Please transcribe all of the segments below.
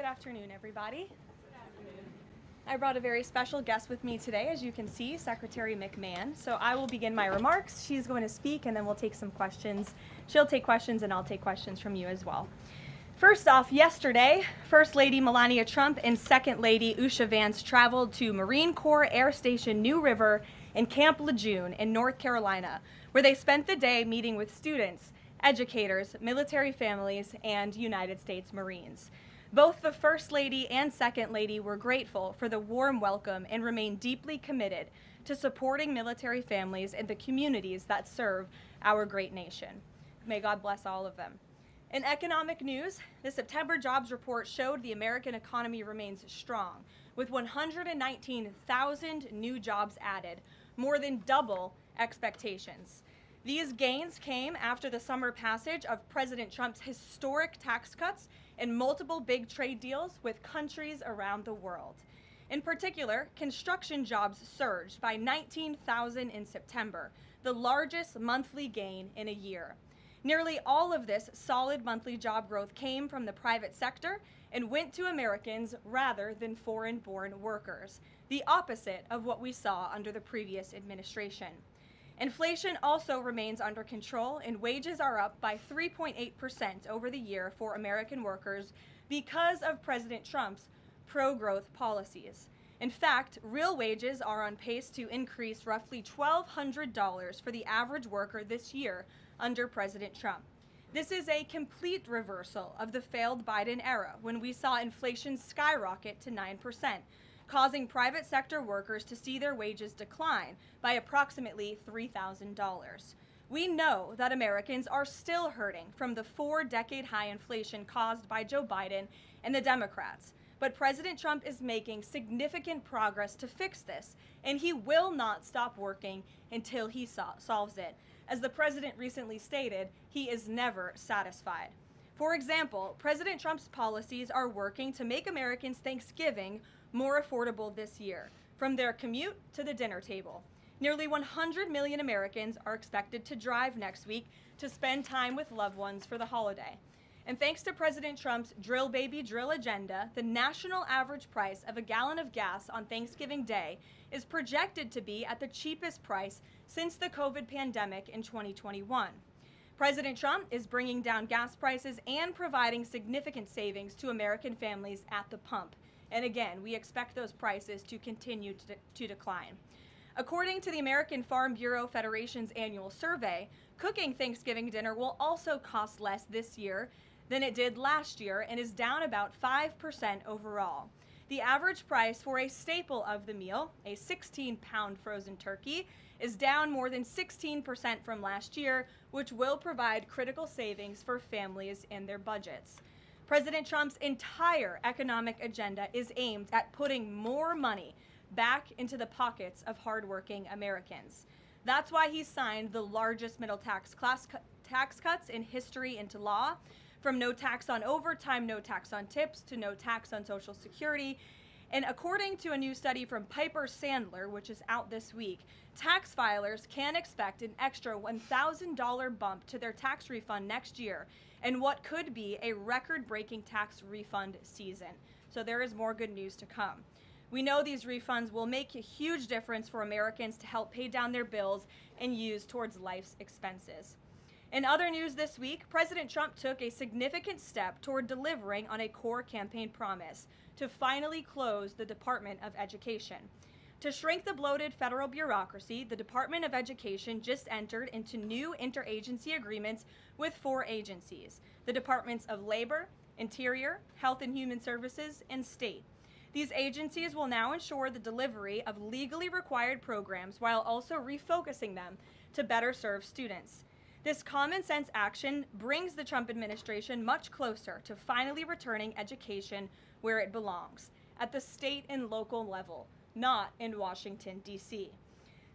Good afternoon, everybody. I brought a very special guest with me today, as you can see, Secretary McMahon. So I will begin my remarks. She's going to speak, and then we'll take some questions. She'll take questions, and I'll take questions from you as well. First off, yesterday, First Lady Melania Trump and Second Lady Usha Vance traveled to Marine Corps Air Station New River in Camp Lejeune in North Carolina, where they spent the day meeting with students, educators, military families, and United States Marines. Both the First Lady and Second Lady were grateful for the warm welcome and remain deeply committed to supporting military families and the communities that serve our great nation. May God bless all of them. In economic news, the September jobs report showed the American economy remains strong, with 119,000 new jobs added, more than double expectations. These gains came after the summer passage of President Trump's historic tax cuts and multiple big trade deals with countries around the world. In particular, construction jobs surged by 19,000 in September, the largest monthly gain in a year. Nearly all of this solid monthly job growth came from the private sector and went to Americans rather than foreign-born workers, the opposite of what we saw under the previous administration. Inflation also remains under control, and wages are up by 3.8% over the year for American workers because of President Trump's pro-growth policies. In fact, real wages are on pace to increase roughly $1,200 for the average worker this year under President Trump. This is a complete reversal of the failed Biden era, when we saw inflation skyrocket to 9%. Causing private sector workers to see their wages decline by approximately $3,000. We know that Americans are still hurting from the 4-decade high inflation caused by Joe Biden and the Democrats, but President Trump is making significant progress to fix this, and he will not stop working until he solves it. As the president recently stated, he is never satisfied. For example, President Trump's policies are working to make Americans' Thanksgiving more affordable this year, from their commute to the dinner table. Nearly 100 million Americans are expected to drive next week to spend time with loved ones for the holiday. And thanks to President Trump's drill baby drill agenda, the national average price of a gallon of gas on Thanksgiving Day is projected to be at the cheapest price since the COVID pandemic in 2021. President Trump is bringing down gas prices and providing significant savings to American families at the pump. And again, we expect those prices to continue to decline. According to the American Farm Bureau Federation's annual survey, cooking Thanksgiving dinner will also cost less this year than it did last year and is down about 5% overall. The average price for a staple of the meal, a 16-pound frozen turkey, is down more than 16% from last year, which will provide critical savings for families and their budgets. President Trump's entire economic agenda is aimed at putting more money back into the pockets of hardworking Americans. That's why he signed the largest middle tax cuts in history into law, from no tax on overtime, no tax on tips, to no tax on Social Security. And according to a new study from Piper Sandler, which is out this week, tax filers can expect an extra $1,000 bump to their tax refund next year, and what could be a record-breaking tax refund season. So there is more good news to come. We know these refunds will make a huge difference for Americans to help pay down their bills and use towards life's expenses. In other news this week, President Trump took a significant step toward delivering on a core campaign promise to finally close the Department of Education. To shrink the bloated federal bureaucracy, the Department of Education just entered into new interagency agreements with 4 agencies: the Departments of Labor, Interior, Health and Human Services, and State. These agencies will now ensure the delivery of legally required programs while also refocusing them to better serve students. This common sense action brings the Trump administration much closer to finally returning education where it belongs, at the state and local level, not in Washington, D.C.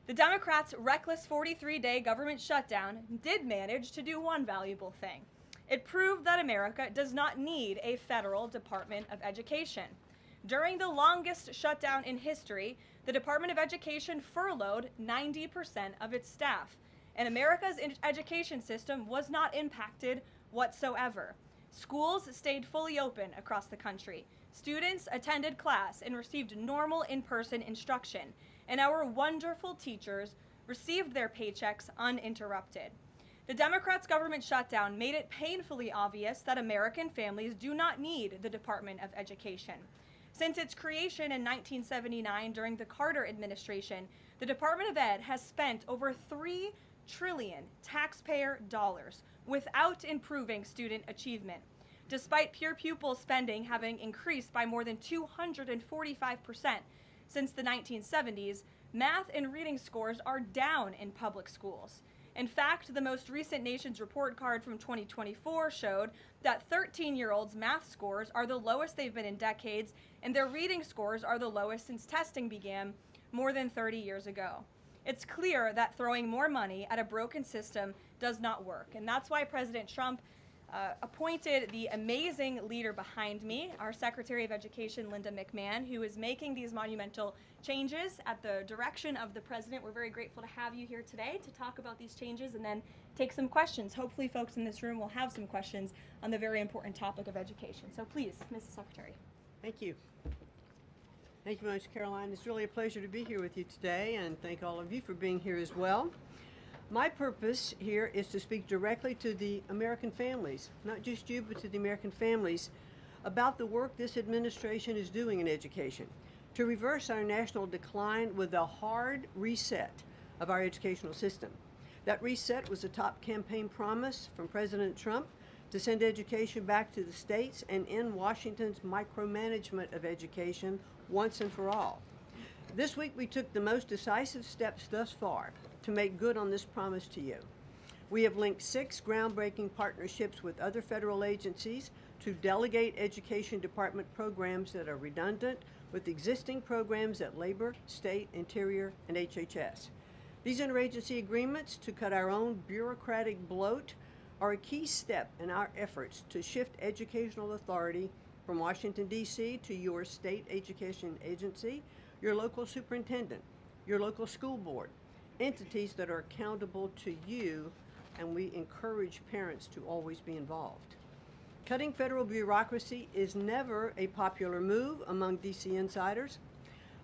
The Democrats' reckless 43-day government shutdown did manage to do one valuable thing. It proved that America does not need a federal Department of Education. During the longest shutdown in history, the Department of Education furloughed 90% of its staff, and America's education system was not impacted whatsoever. Schools stayed fully open across the country. Students attended class and received normal in-person instruction, and our wonderful teachers received their paychecks uninterrupted. The Democrats' government shutdown made it painfully obvious that American families do not need the Department of Education. Since its creation in 1979 during the Carter administration, the Department of Ed has spent over $3 trillion taxpayer dollars without improving student achievement. Despite pure pupil spending having increased by more than 245% since the 1970s, math and reading scores are down in public schools. In fact, the most recent Nation's Report Card from 2024 showed that 13-year-olds' math scores are the lowest they've been in decades, and their reading scores are the lowest since testing began more than 30 years ago. It's clear that throwing more money at a broken system does not work, and that's why President Trump appointed the amazing leader behind me, our Secretary of Education, Linda McMahon, who is making these monumental changes at the direction of the president. We're very grateful to have you here today to talk about these changes and then take some questions. Hopefully folks in this room will have some questions on the very important topic of education. So please, Mrs. Secretary. Thank you. Thank you very much, Karoline. It's really a pleasure to be here with you today, and thank all of you for being here as well. My purpose here is to speak directly to the American families, not just you, but to the American families, about the work this administration is doing in education to reverse our national decline with a hard reset of our educational system. That reset was a top campaign promise from President Trump to send education back to the states and end Washington's micromanagement of education once and for all. This week we took the most decisive steps thus far to make good on this promise to you. We have linked 6 groundbreaking partnerships with other federal agencies to delegate education department programs that are redundant with existing programs at Labor, State, Interior, and HHS. These interagency agreements to cut our own bureaucratic bloat are a key step in our efforts to shift educational authority from Washington, D.C. to your state education agency, your local superintendent, your local school board, entities that are accountable to you, and we encourage parents to always be involved. Cutting federal bureaucracy is never a popular move among D.C. insiders.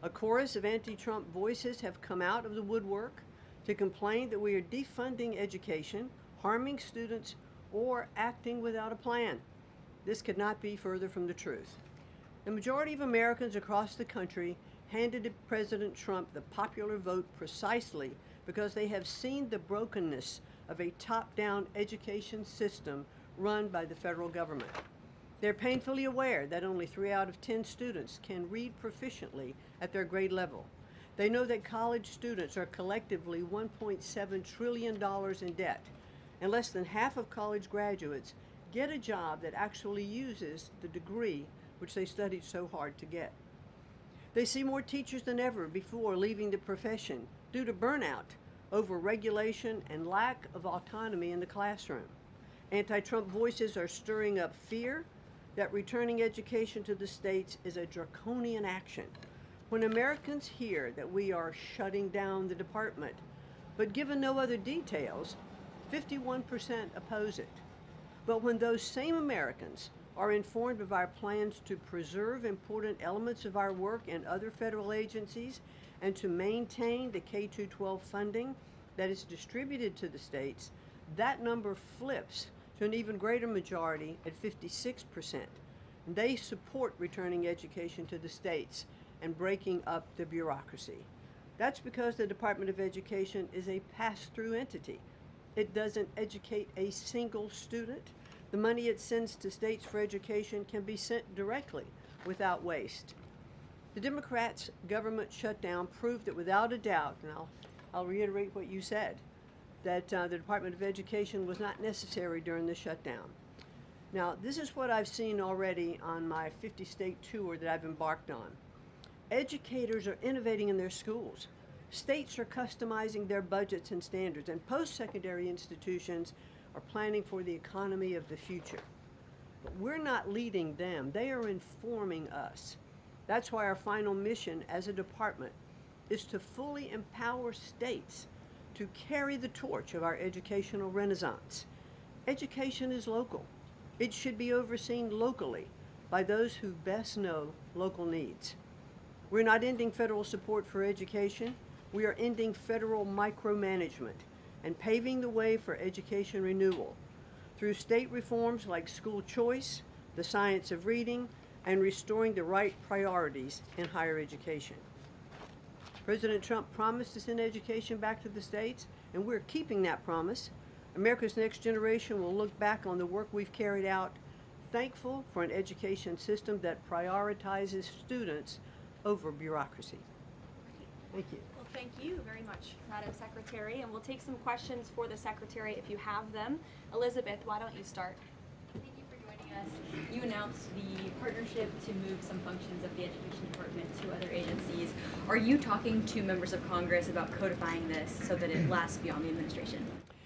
A chorus of anti-Trump voices have come out of the woodwork to complain that we are defunding education, harming students, or acting without a plan. This could not be further from the truth. The majority of Americans across the country handed President Trump the popular vote precisely because they have seen the brokenness of a top-down education system run by the federal government. They're painfully aware that only 3 out of 10 students can read proficiently at their grade level. They know that college students are collectively $1.7 trillion in debt, and less than half of college graduates get a job that actually uses the degree which they studied so hard to get. They see more teachers than ever before leaving the profession due to burnout, over-regulation, and lack of autonomy in the classroom. Anti-Trump voices are stirring up fear that returning education to the states is a draconian action. When Americans hear that we are shutting down the department, but given no other details, 51% oppose it. But when those same Americans are informed of our plans to preserve important elements of our work in other federal agencies and to maintain the K-12 funding that is distributed to the states, that number flips to an even greater majority at 56%. They support returning education to the states and breaking up the bureaucracy. That's because the Department of Education is a pass-through entity. It doesn't educate a single student. The money it sends to states for education can be sent directly without waste. The Democrats' government shutdown proved that without a doubt, and I'll reiterate what you said, that the Department of Education was not necessary during the shutdown. Now, this is what I've seen already on my 50-state tour that I've embarked on. Educators are innovating in their schools. States are customizing their budgets and standards, and post-secondary institutions are planning for the economy of the future. But we're not leading them. They are informing us. That's why our final mission as a department is to fully empower states to carry the torch of our educational renaissance. Education is local. It should be overseen locally by those who best know local needs. We're not ending federal support for education. We are ending federal micromanagement and paving the way for education renewal through state reforms like school choice, the science of reading, and restoring the right priorities in higher education. President Trump promised to send education back to the states, and we're keeping that promise. America's next generation will look back on the work we've carried out, thankful for an education system that prioritizes students over bureaucracy. Thank you. Well, thank you very much, Madam Secretary, and we'll take some questions for the Secretary if you have them. Elizabeth, why don't you start? Thank you for joining us. You announced the partnership to move some functions of the Education Department to other agencies. Are you talking to members of Congress about codifying this so that it lasts beyond the administration?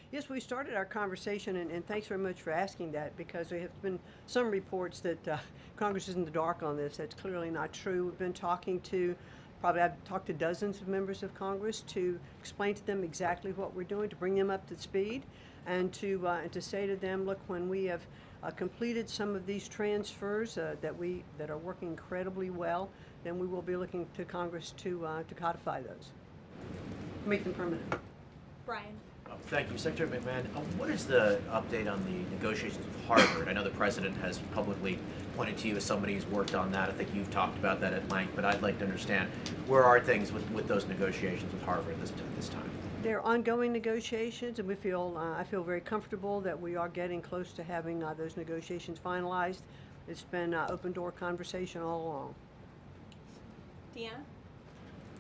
Yes, we started our conversation, and thanks very much for asking that, because there have been some reports that Congress is in the dark on this. That's clearly not true. We've been talking to, I've talked to dozens of members of Congress to explain to them exactly what we're doing, to bring them up to speed, and to say to them, look, when we have completed some of these transfers that are working incredibly well, then we will be looking to Congress to codify those, make them permanent. Brian. Thank you. Secretary McMahon, what is the update on the negotiations with Harvard? I know the President has publicly pointed to you as somebody who's worked on that. I think you've talked about that at length, but I'd like to understand, where are things with those negotiations with Harvard this time? They're ongoing negotiations, and I feel very comfortable that we are getting close to having those negotiations finalized. It's been open door conversation all along. Deanna?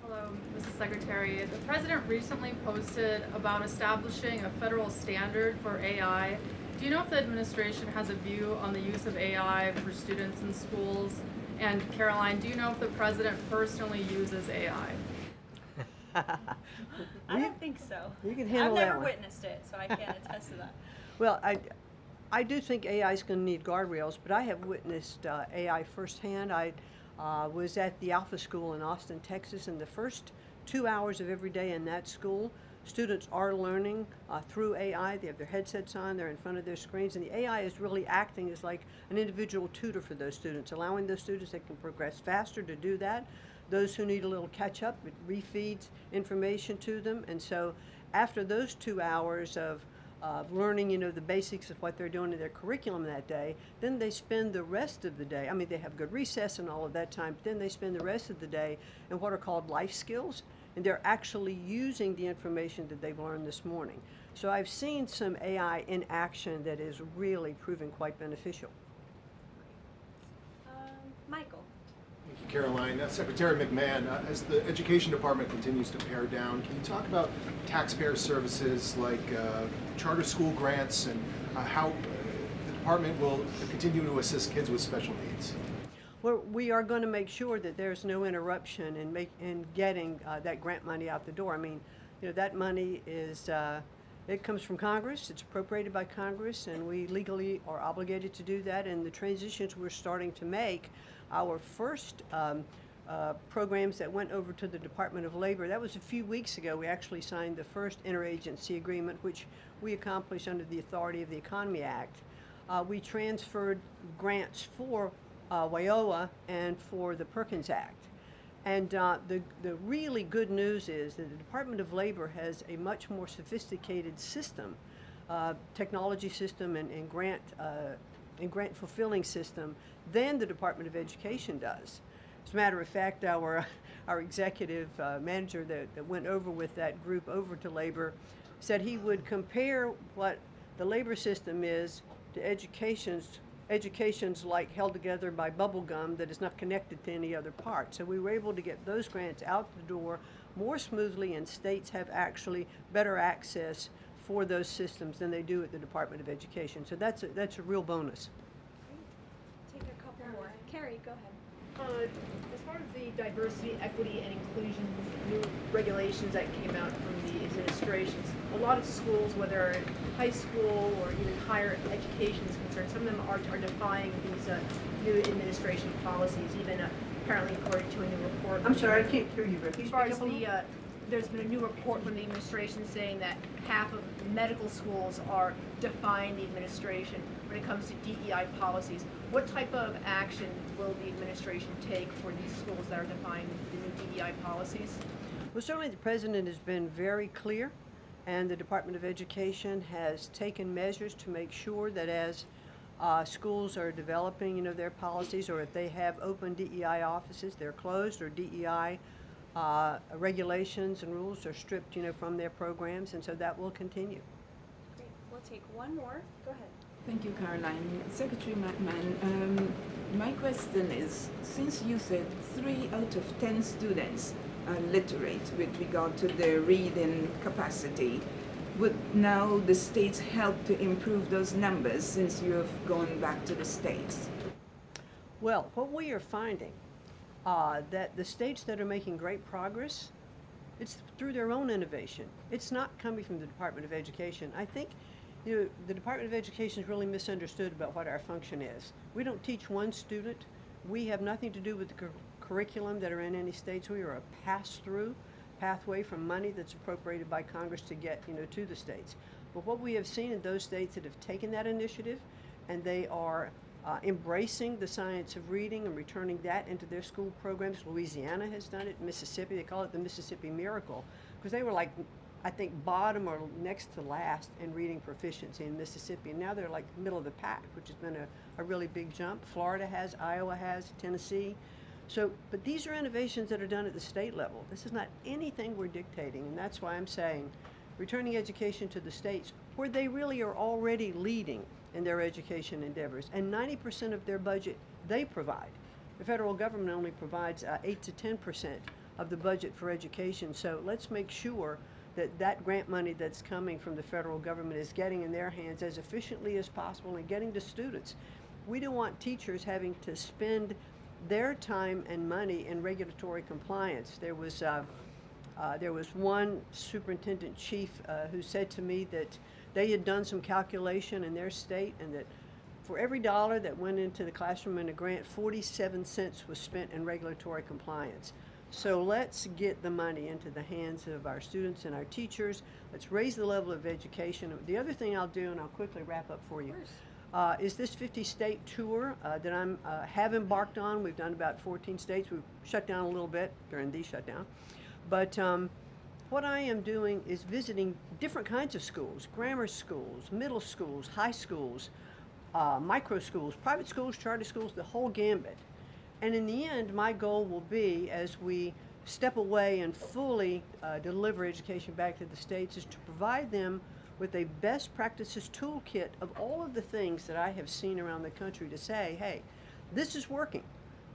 Hello, Mrs. Secretary. The President recently posted about establishing a federal standard for AI. Do you know if the administration has a view on the use of AI for students in schools? And Karoline, do you know if the President personally uses AI? I don't think so. You can handle that I've never one. witnessed it, so I can't attest to that. Well, I do think AI is going to need guardrails, but I have witnessed AI firsthand. I was at the Alpha School in Austin, Texas, and the first 2 hours of every day in that school, students are learning through AI. They have their headsets on, they're in front of their screens, and the AI is really acting as like an individual tutor for those students, allowing those students that can progress faster to do that. Those who need a little catch up, it refeeds information to them. And so after those 2 hours of learning, the basics of what they're doing in their curriculum that day, then they spend the rest of the day, they have good recess and all of that time, but then they spend the rest of the day in what are called life skills, and they're actually using the information that they've learned this morning. So I've seen some AI in action that is really proving quite beneficial. Michael. Thank you, Karoline. Secretary McMahon, as the Education Department continues to pare down, can you talk about taxpayer services like charter school grants and how the department will continue to assist kids with special needs? Well, we are going to make sure that there's no interruption in getting that grant money out the door. That money is, it comes from Congress, it's appropriated by Congress, and we legally are obligated to do that. And the transitions we're starting to make, our first programs that went over to the Department of Labor, that was a few weeks ago. We actually signed the first interagency agreement, which we accomplished under the authority of the Economy Act. We transferred grants for WIOA and for the Perkins Act. And the really good news is that the Department of Labor has a much more sophisticated system, technology system and grant fulfilling system than the Department of Education does. As a matter of fact, our executive manager that went over with that group over to Labor said he would compare what the labor system is to education's like held together by bubble gum that is not connected to any other part. So we were able to get those grants out the door more smoothly, and states have actually better access for those systems than they do at the Department of Education. So that's a real bonus. Take a couple more. Carrie, go ahead. As far as the diversity, equity, and inclusion new regulations that came out from the administrations, a lot of schools, whether high school or even higher education is concerned, some of them are defying these new administration policies, even apparently according to a new report. I'm sorry, I can't hear you, Rick. As far as there's been a new report from the administration saying that half of medical schools are defying the administration when it comes to DEI policies. What type of action will the administration take for these schools that are defying the new DEI policies? Well, certainly the president has been very clear, and the Department of Education has taken measures to make sure that as schools are developing, their policies, or if they have open DEI offices, they're closed, or DEI regulations and rules are stripped, from their programs, and so that will continue. Great. We'll take one more. Go ahead. Thank you, Caroline. Secretary McMahon, my question is, since you said 3 out of 10 students are literate with regard to their reading capacity, would now the states help to improve those numbers since you have gone back to the states? Well, what we are finding, that the states that are making great progress, it's through their own innovation. It's not coming from the Department of Education. I think the Department of Education is really misunderstood about what our function is. We don't teach one student. We have nothing to do with the curriculum that are in any states. We are a pass-through pathway from money that's appropriated by Congress to get to the states. But what we have seen in those states that have taken that initiative and they are embracing the science of reading and returning that into their school programs. Louisiana has done it. Mississippi, they call it the Mississippi Miracle, because they were like, I think, bottom or next to last in reading proficiency in Mississippi, and now they're like middle of the pack, which has been a really big jump. Florida has, Iowa has, Tennessee. So, but these are innovations that are done at the state level. This is not anything we're dictating, and that's why I'm saying returning education to the states where they really are already leading in their education endeavors, and 90% of their budget they provide. The federal government only provides 8 to 10% of the budget for education, so let's make sure that that grant money that's coming from the federal government is getting in their hands as efficiently as possible and getting to students. We don't want teachers having to spend their time and money in regulatory compliance. There was one superintendent chief who said to me that they had done some calculation in their state, and that for every dollar that went into the classroom in a grant, 47 cents was spent in regulatory compliance. So let's get the money into the hands of our students and our teachers. Let's raise the level of education. The other thing I'll do, and I'll quickly wrap up for you, is this 50-state tour that I have embarked on. We've done about 14 states. We've shut down a little bit during the shutdown. But what I am doing is visiting different kinds of schools, grammar schools, middle schools, high schools, micro schools, private schools, charter schools, the whole gambit. And in the end, my goal will be, as we step away and fully deliver education back to the states, is to provide them with a best practices toolkit of all of the things that I have seen around the country to say, hey, this is working.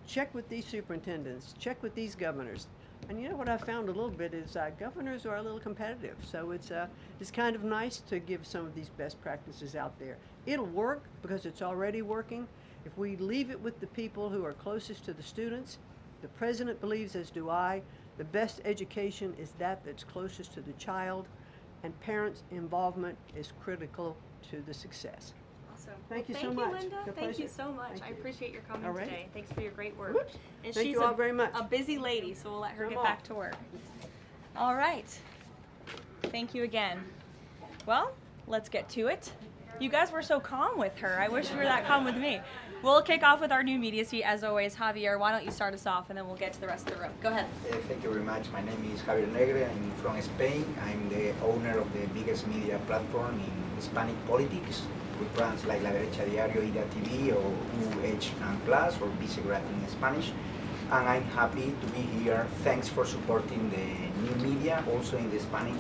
Check with these superintendents, check with these governors. And you know what I've found a little bit is governors are a little competitive, so it's kind of nice to give some of these best practices out there. It'll work because it's already working. If we leave it with the people who are closest to the students, the president believes, as do I, the best education is that's closest to the child, and parents' involvement is critical to the success. Awesome. Thank you Thank so you, much. Linda. Your Thank you pleasure. so much. Thank I you. appreciate your coming All right. today. Thanks for your great work. Whoops. And Thank she's you all very much. a busy lady, so we'll let her Come get on. back to work. All right. Thank you again. Well, let's get to it. You guys were so calm with her. I wish you were that calm with me. We'll kick off with our new media seat, as always. Javier, why don't you start us off, and then we'll get to the rest of the room. Go ahead. Thank you very much. My name is Javier Negre. I'm from Spain. I'm the owner of the biggest media platform in Hispanic politics, with brands like La Derecha Diario, Ida TV, or UH+ or Vicegrad in Spanish. And I'm happy to be here. Thanks for supporting the new media, also in the Hispanic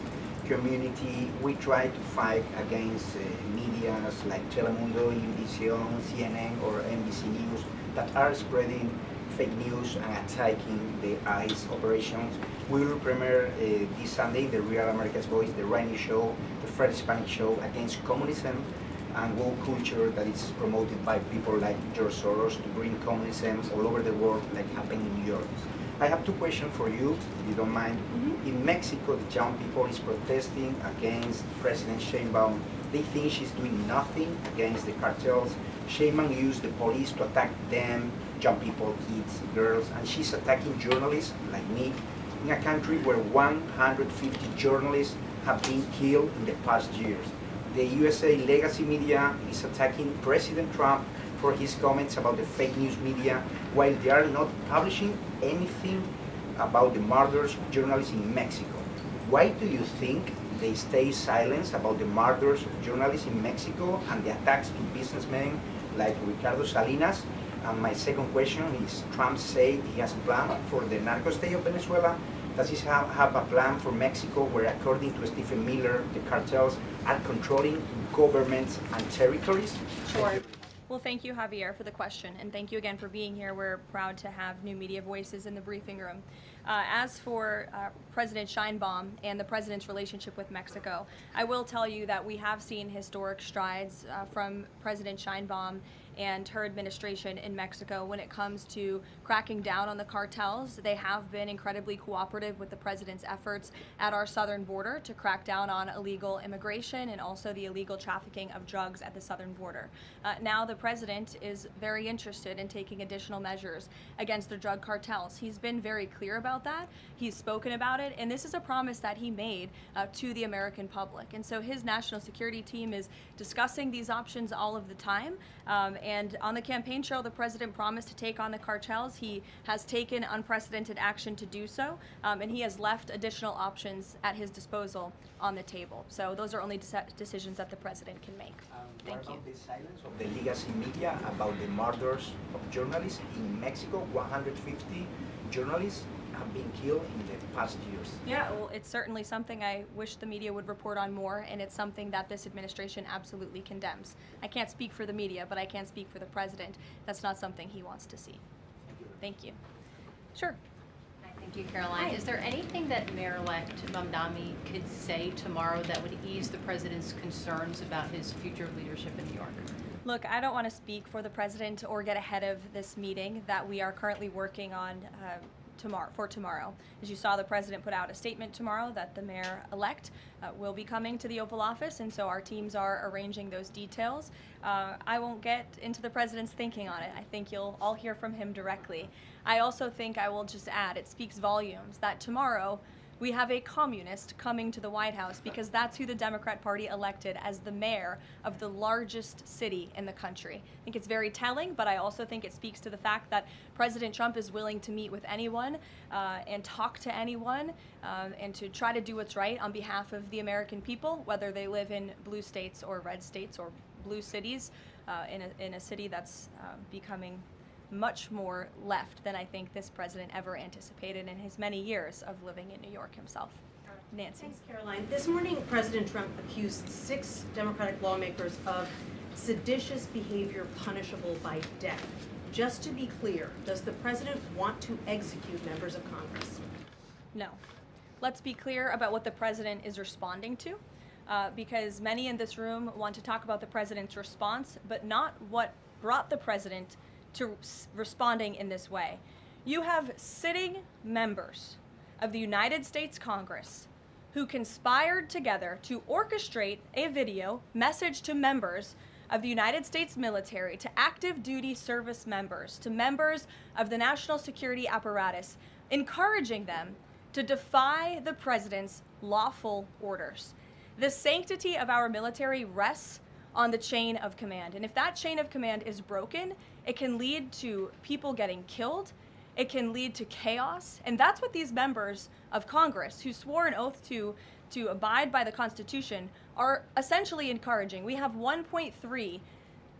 community. We try to fight against medias like Telemundo, Univision, CNN, or NBC News that are spreading fake news and attacking the ICE operations. We will premiere this Sunday the Real America's Voice, the Rainy Show, the first Hispanic show against communism and woke culture that is promoted by people like George Soros to bring communism all over the world, like happened in New York. I have two questions for you, if you don't mind. In Mexico, the young people is protesting against President Sheinbaum. They think she's doing nothing against the cartels. Sheinbaum used the police to attack them, young people, kids, girls, and she's attacking journalists like me. in a country where 150 journalists have been killed in the past years. The USA legacy media is attacking President Trump for his comments about the fake news media, while they are not publishing anything about the murders of journalists in Mexico. Why do you think they stay silent about the murders of journalists in Mexico and the attacks to businessmen like Ricardo Salinas? And my second question is, Trump said he has a plan for the narco state of Venezuela. Does he have a plan for Mexico where, according to Stephen Miller, the cartels are controlling governments and territories? Sure. Well, thank you, Javier, for the question, and thank you again for being here. We're proud to have new media voices in the briefing room. As for President Sheinbaum and the president's relationship with Mexico, I will tell you that we have seen historic strides from President Sheinbaum and her administration in Mexico when it comes to cracking down on the cartels. They have been incredibly cooperative with the president's efforts at our southern border to crack down on illegal immigration and also the illegal trafficking of drugs at the southern border. Now the president is very interested in taking additional measures against the drug cartels. He's been very clear about that. He's spoken about it, and this is a promise that he made to the American public. And so his national security team is discussing these options all of the time. And on the campaign trail, the president promised to take on the cartels. He has taken unprecedented action to do so, and he has left additional options at his disposal on the table. So those are only decisions that the president can make. Thank you. What about the silence of the legacy media about the murders of journalists in Mexico? 150 journalists have been killed in the past years. Yeah, well, it's certainly something I wish the media would report on more, and it's something that this administration absolutely condemns. I can't speak for the media, but I can speak for the president. That's not something he wants to see. Thank you. Sure. Hi, thank you, Caroline. Hi. Is there anything that Mayor-elect Mamdani could say tomorrow that would ease the president's concerns about his future leadership in New York? Look, I don't want to speak for the president or get ahead of this meeting that we are currently working on tomorrow. As you saw, the president put out a statement tomorrow that the mayor-elect will be coming to the Oval Office, and so our teams are arranging those details. I won't get into the president's thinking on it. I think you'll all hear from him directly. I also think I will just add, it speaks volumes that tomorrow we have a communist coming to the White House because that's who the Democrat Party elected as the mayor of the largest city in the country. I think it's very telling, but I also think it speaks to the fact that President Trump is willing to meet with anyone and talk to anyone and to try to do what's right on behalf of the American people, whether they live in blue states or red states or blue cities, in a city that's becoming much more left than I think this president ever anticipated in his many years of living in New York himself. Nancy. Thanks, Caroline. This morning, President Trump accused 6 Democratic lawmakers of seditious behavior punishable by death. Just to be clear, does the president want to execute members of Congress? No. Let's be clear about what the president is responding to, because many in this room want to talk about the president's response, but not what brought the president to responding in this way. You have sitting members of the United States Congress who conspired together to orchestrate a video message to members of the United States military, to active duty service members, to members of the national security apparatus, encouraging them to defy the president's lawful orders. The sanctity of our military rests on the chain of command. And if that chain of command is broken, it can lead to people getting killed. It can lead to chaos. And that's what these members of Congress who swore an oath to abide by the Constitution are essentially encouraging. We have 1.3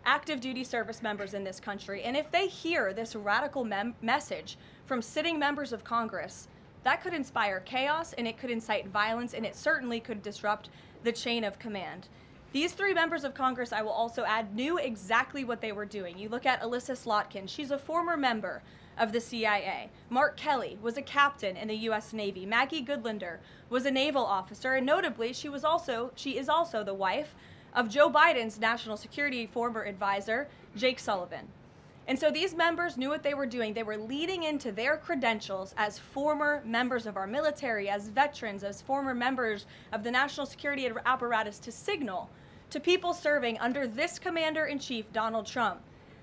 active duty service members in this country. And if they hear this radical message from sitting members of Congress, that could inspire chaos, and it could incite violence, and it certainly could disrupt the chain of command. These 3 members of Congress, I will also add, knew exactly what they were doing. You look at Alyssa Slotkin. She's a former member of the CIA. Mark Kelly was a captain in the U.S. Navy. Maggie Goodlander was a naval officer, and notably, she is also the wife of Joe Biden's national security former advisor, Jake Sullivan. And so these members knew what they were doing. They were leading into their credentials as former members of our military, as veterans, as former members of the national security apparatus to signal to people serving under this commander-in-chief, Donald Trump,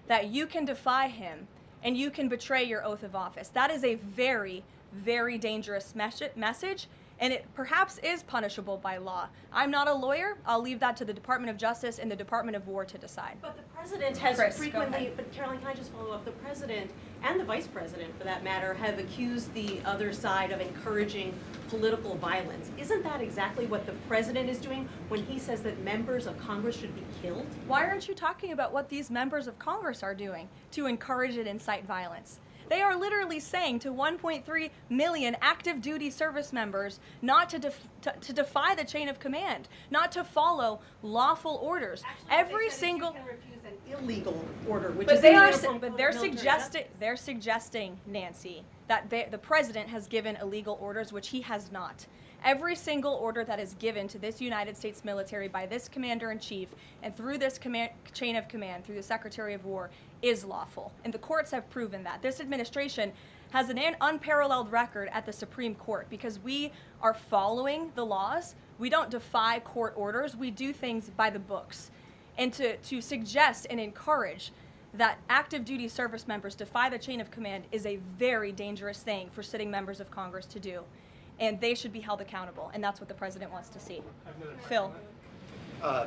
that you can defy him and you can betray your oath of office. That is a very, very dangerous message, and it perhaps is punishable by law. I'm not a lawyer. I'll leave that to the Department of Justice and the Department of War to decide. But the president has Chris, go frequently, ahead. but Caroline, can I just follow up? The president and the vice president, for that matter, have accused the other side of encouraging political violence. Isn't that exactly what the president is doing when he says that members of Congress should be killed? Why aren't you talking about what these members of Congress are doing to encourage and incite violence? They are literally saying to 1.3 million active duty service members not to defy the chain of command, not to follow lawful orders. Actually, Every they said single. you can refuse an illegal order, which But is they are, uniform but they're military suggesting, Nancy, that the president has given illegal orders, which he has not. Every single order that is given to this United States military by this commander-in-chief and through this chain of command, through the Secretary of War, is lawful. And the courts have proven that. This administration has an unparalleled record at the Supreme Court because we are following the laws. We don't defy court orders. We do things by the books. And to suggest and encourage that active duty service members defy the chain of command is a very dangerous thing for sitting members of Congress to do. And they should be held accountable, and that's what the president wants to see. Phil.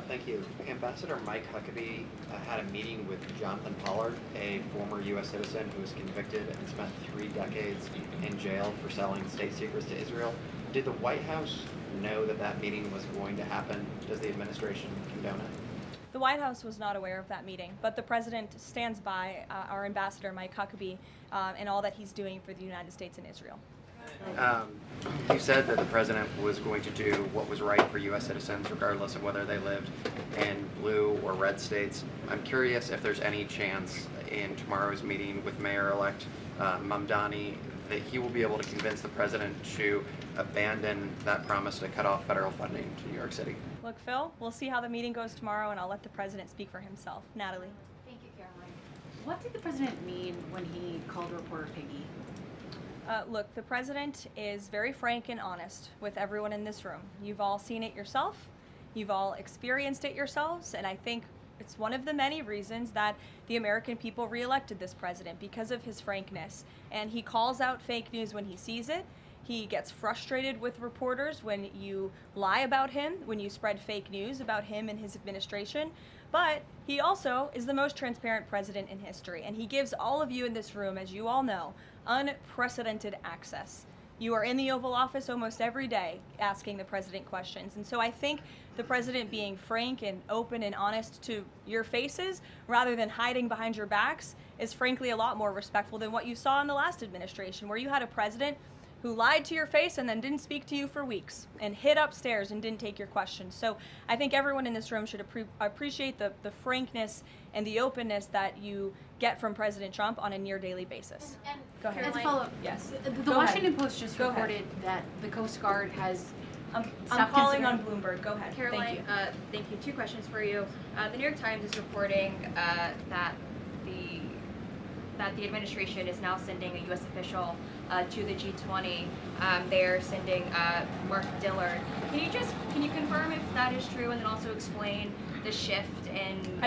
Thank you. Ambassador Mike Huckabee had a meeting with Jonathan Pollard, a former U.S. citizen who was convicted and spent 3 decades in jail for selling state secrets to Israel. Did the White House know that that meeting was going to happen? Does the administration condone it? The White House was not aware of that meeting, but the president stands by our ambassador, Mike Huckabee, and all that he's doing for the United States and Israel. You said that the president was going to do what was right for U.S. citizens, regardless of whether they lived in blue or red states. I'm curious if there's any chance in tomorrow's meeting with Mayor-elect Mamdani that he will be able to convince the president to abandon that promise to cut off federal funding to New York City. Look, Phil, we'll see how the meeting goes tomorrow, and I'll let the president speak for himself. Natalie. Thank you, Caroline. What did the president mean when he called a reporter piggy? Look, the president is very frank and honest with everyone in this room. You've all seen it yourself. You've all experienced it yourselves, and I think it's one of the many reasons that the American people reelected this president, because of his frankness. And he calls out fake news when he sees it. He gets frustrated with reporters when you lie about him, when you spread fake news about him and his administration. But he also is the most transparent president in history, and he gives all of you in this room, as you all know, unprecedented access. You are in the Oval Office almost every day asking the president questions. And so I think the president being frank and open and honest to your faces rather than hiding behind your backs is frankly a lot more respectful than what you saw in the last administration, where you had a president who lied to your face and then didn't speak to you for weeks and hid upstairs and didn't take your questions. So I think everyone in this room should appreciate the frankness and the openness that you get from President Trump on a near daily basis. And Go ahead. As a follow-up, Yes. The Go Washington ahead. Post just Go reported that the Coast Guard has I'm stopped calling on considering- Bloomberg. Go ahead. Caroline, thank you. 2 questions for you. The New York Times is reporting that the administration is now sending a U.S. official to the G20. They're sending Mark Dillard. Can you confirm if that is true, and then also explain the shift in?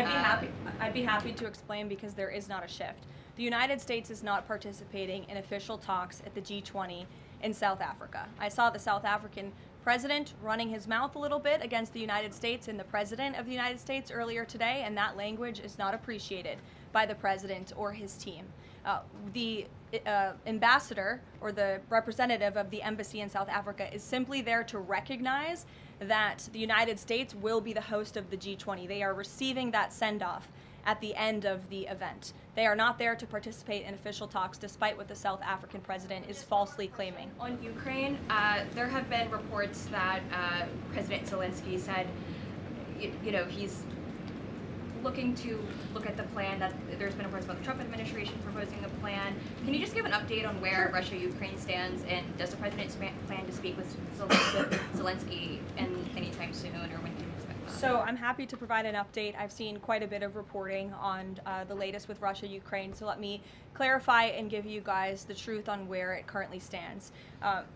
I'd be happy to explain, because there is not a shift. The United States is not participating in official talks at the G20 in South Africa. I saw the South African president running his mouth a little bit against the United States and the president of the United States earlier today, and that language is not appreciated by the president or his team. The ambassador or the representative of the embassy in South Africa is simply there to recognize that the United States will be the host of the G20. They are receiving that send-off at the end of the event. They are not there to participate in official talks, despite what the South African president is falsely claiming. On Ukraine, there have been reports that President Zelensky said, he's looking to look at the plan, that there's been reports about the Trump administration proposing a plan. Can you just give an update on where Russia-Ukraine stands, and does the president plan to speak with Zelensky anytime soon, or when can you expect that? So I'm happy to provide an update. I've seen quite a bit of reporting on the latest with Russia-Ukraine, so let me clarify and give you guys the truth on where it currently stands.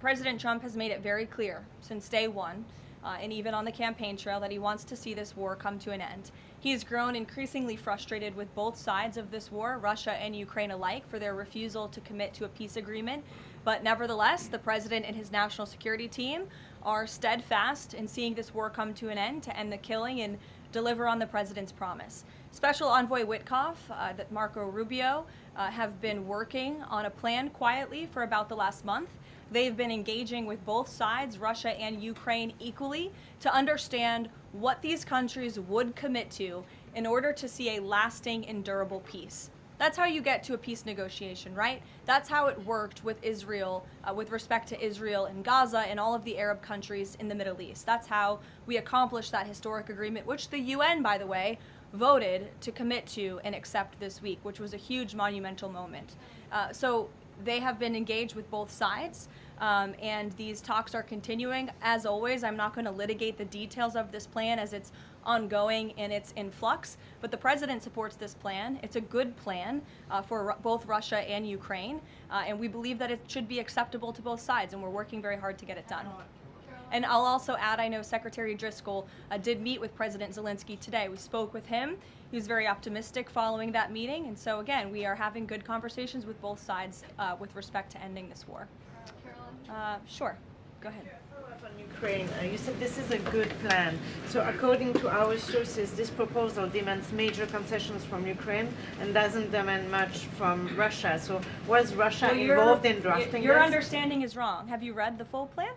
President Trump has made it very clear since day one and even on the campaign trail, that he wants to see this war come to an end. He has grown increasingly frustrated with both sides of this war, Russia and Ukraine alike, for their refusal to commit to a peace agreement. But nevertheless, the president and his national security team are steadfast in seeing this war come to an end, to end the killing and deliver on the president's promise. Special Envoy Witkoff, that Marco Rubio, have been working on a plan quietly for about the last month. They've been engaging with both sides, Russia and Ukraine, equally to understand what these countries would commit to in order to see a lasting and durable peace. That's how you get to a peace negotiation, right? That's how it worked with Israel, with respect to Israel and Gaza and all of the Arab countries in the Middle East. That's how we accomplished that historic agreement, which the UN, by the way, voted to commit to and accept this week, which was a huge monumental moment. So they have been engaged with both sides, and these talks are continuing. As always, I'm not going to litigate the details of this plan as it's ongoing and it's in flux, but the president supports this plan. It's a good plan for both Russia and Ukraine, and we believe that it should be acceptable to both sides, and we're working very hard to get it done. And I'll also add, I know Secretary Driscoll did meet with President Zelensky today. We spoke with him. He was very optimistic following that meeting, and so again, we are having good conversations with both sides with respect to ending this war. Sure, go ahead. On Ukraine, you said this is a good plan. So according to our sources, this proposal demands major concessions from Ukraine and doesn't demand much from Russia. So was Russia involved in drafting your this? understanding is wrong. Have you read the full plan?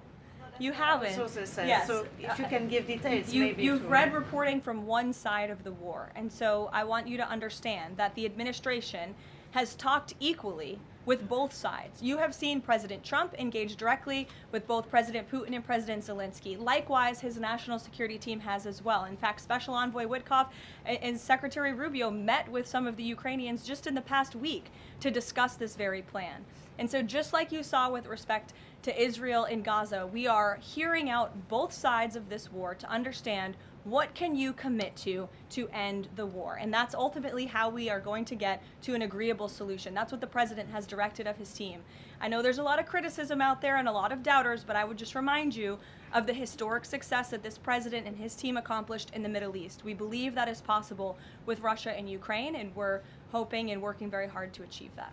You haven't. Sources says. Yes. So if you can give details, You've read reporting from one side of the war, and so I want you to understand that the administration has talked equally with both sides. You have seen President Trump engage directly with both President Putin and President Zelensky. Likewise, his national security team has as well. In fact, Special Envoy Witkoff and Secretary Rubio met with some of the Ukrainians just in the past week to discuss this very plan. And so just like you saw with respect to Israel and Gaza, we are hearing out both sides of this war to understand what can you commit to end the war. And that's ultimately how we are going to get to an agreeable solution. That's what the president has directed of his team. I know there's a lot of criticism out there and a lot of doubters, but I would just remind you of the historic success that this president and his team accomplished in the Middle East. We believe that is possible with Russia and Ukraine, and we're hoping and working very hard to achieve that.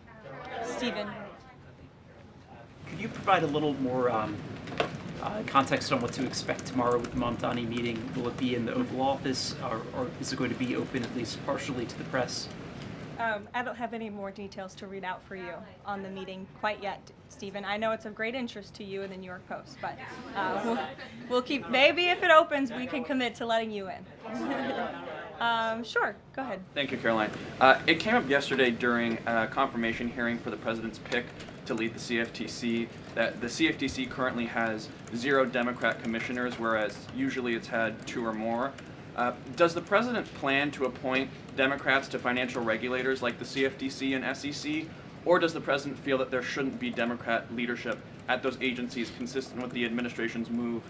Stephen. Could you provide a little more context on what to expect tomorrow with the Mamdani meeting? Will it be in the Oval Office, or is it going to be open at least partially to the press? I don't have any more details to read out for you on the meeting quite yet, Stephen. I know it's of great interest to you and the New York Post, but we'll keep, maybe if it opens, we can commit to letting you in. Sure, go ahead. Thank you, Caroline. It came up yesterday during a confirmation hearing for the president's pick to lead the CFTC that the CFTC currently has 0 Democrat commissioners, whereas usually it's had 2 or more. Does the president plan to appoint Democrats to financial regulators like the CFTC and SEC, or does the president feel that there shouldn't be Democrat leadership at those agencies, consistent with the administration's move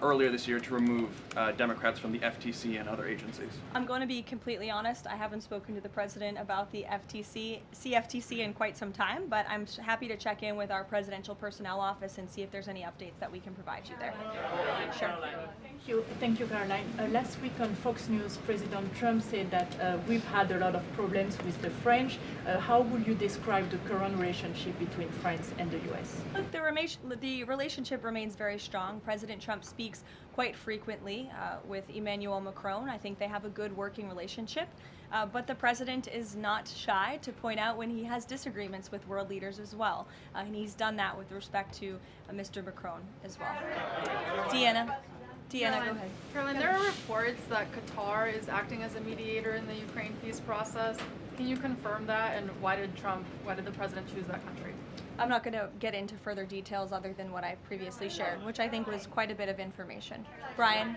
earlier this year to remove Democrats from the FTC and other agencies? I'm going to be completely honest. I haven't spoken to the president about the CFTC in quite some time, but I'm happy to check in with our presidential personnel office and see if there's any updates that we can provide you there. Sure. Thank you, Caroline. Last week on Fox News, President Trump said that we've had a lot of problems with the French. How would you describe the current relationship between France and the U.S.? Look, the relationship remains very strong. President Trump speaks quite frequently with Emmanuel Macron. I think they have a good working relationship. But the president is not shy to point out when he has disagreements with world leaders as well. And he's done that with respect to Mr. Macron as well. Deanna, go ahead. Caroline, there are reports that Qatar is acting as a mediator in the Ukraine peace process. Can you confirm that, and why did the president choose that country? I'm not going to get into further details other than what I previously shared, which I think was quite a bit of information. Brian?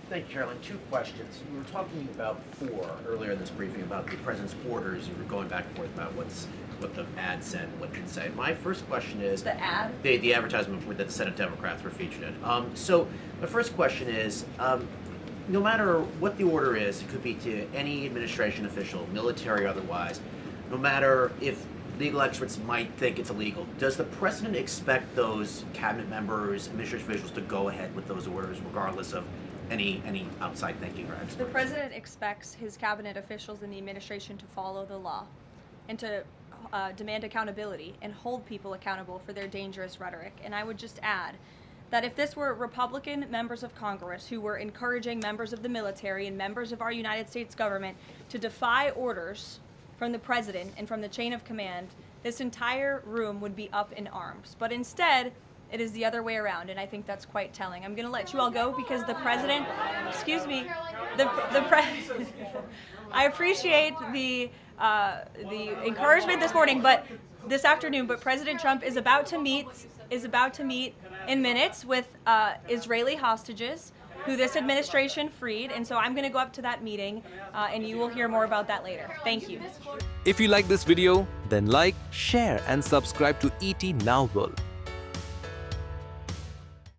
Thank you, Caroline. 2 questions. We were talking about earlier in this briefing about the president's orders. You were going back and forth about what the ad said and what it didn't say. My first question is... The ad? The advertisement that the Senate Democrats were featured in. So my first question is, no matter what the order is, it could be to any administration official, military or otherwise, no matter if legal experts might think it's illegal. Does the president expect those cabinet members, administrative officials to go ahead with those orders regardless of any outside thinking or experts? The president expects his cabinet officials in the administration to follow the law and to demand accountability and hold people accountable for their dangerous rhetoric. And I would just add that if this were Republican members of Congress who were encouraging members of the military and members of our United States government to defy orders from the president and from the chain of command, this entire room would be up in arms. But instead, it is the other way around, and I think that's quite telling. I'm going to let you all go because the president, excuse me, I appreciate the encouragement this morning, this afternoon, but President Trump is about to meet in minutes with Israeli hostages who this administration freed, and so I'm going to go up to that meeting, and you will hear more about that later. Thank you. If you like this video, then like, share and subscribe to ET Now World.